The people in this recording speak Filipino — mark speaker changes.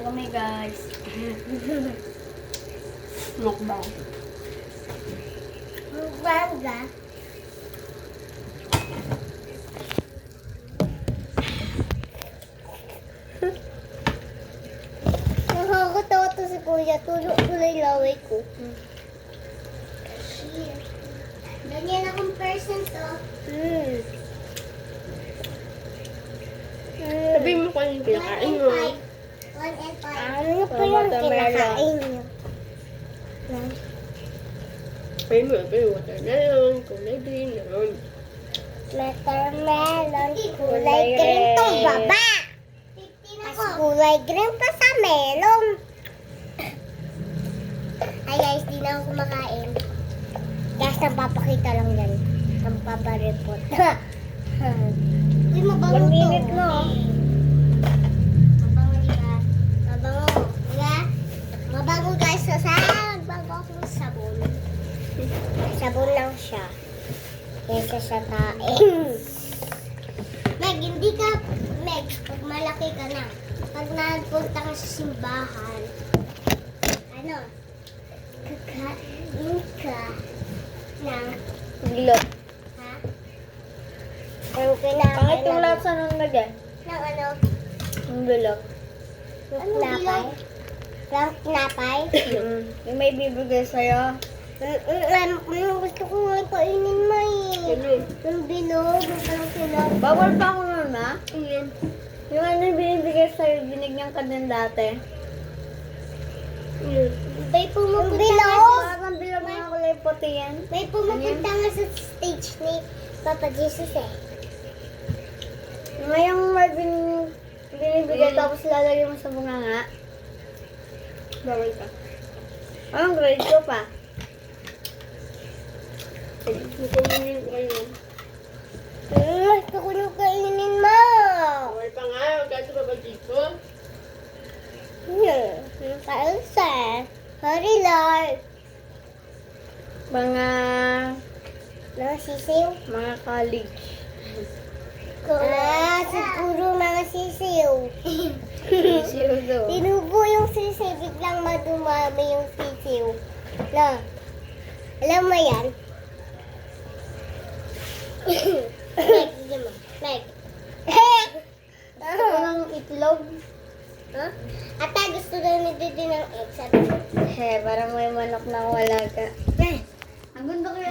Speaker 1: kami guys. Mukbang.
Speaker 2: Mukbang ka? Nakakatawa to si Kuya. Tuloy laway ko. Ganyan akong person to.
Speaker 1: Sabi mo kung yung pinakain mo.
Speaker 2: 1 and 5. Ano pa yung kinakain niyo?
Speaker 1: Sabi mo, watermelon, kulay green, gano'n.
Speaker 2: Watermelon, kulay green tong baba. Mas kulay green pa sa melon. Ay guys, di na ako kumakain. Guys, napapakita lang yan. Nampapareport. Uy, mabango to.
Speaker 1: 1 minute mo.
Speaker 2: Mabango, di ba? Mabango. Diba? Mabango guys. Magbango akong sabon. Sabon lang siya. Kesa sa tae. Meg, hindi ka, Meg, pag malaki ka na, pag napunta ka sa simbahan, ano, kakain ka ng,
Speaker 1: Bilot.
Speaker 2: ha? Ang kinakain
Speaker 1: Bakit yung lahat sa nang lagay?
Speaker 2: ng ano?
Speaker 1: Yung bilot.
Speaker 2: Ng tinapay? Ng tinapay?
Speaker 1: Yung may bibigay sa'yo.
Speaker 2: Gusto ko nga kainin mo eh. Yung bilog, yung parang tinapay.
Speaker 1: Bawal pa ako nun, ha? Yung ano yung binibigay sa'yo, binigyan ka din dati.
Speaker 2: May pumupunta
Speaker 1: Yung
Speaker 2: nga
Speaker 1: bilog!
Speaker 2: sa...
Speaker 1: Parang bilog na kulay puti yan.
Speaker 2: May pumupunta nga sa stage ni Papa Jesus eh.
Speaker 1: Ngayong may binibigay tapos lalagay mo sa bunganga. Bawal pa. Anong grade ko pa? Kukunin ko kayo.
Speaker 2: Gusto ko yung kainin mo.
Speaker 1: Bawal pa nga, huwag ka sa babagig ko.
Speaker 2: Kailsa. Sorry, Lord.
Speaker 1: Mga
Speaker 2: Sisiw?
Speaker 1: college.
Speaker 2: Siguro mga sisiw.
Speaker 1: Sisiyo.
Speaker 2: Tinubo yung sisiw, biglang madumami yung sisiw. Na, alam mo yan? Meg, sige mo. Meg.
Speaker 1: Gusto ko ng itlog.
Speaker 2: Huh? Ata, gusto daw ni Didi ng egg. Sabi ko,
Speaker 1: Parang may manok na wala ka.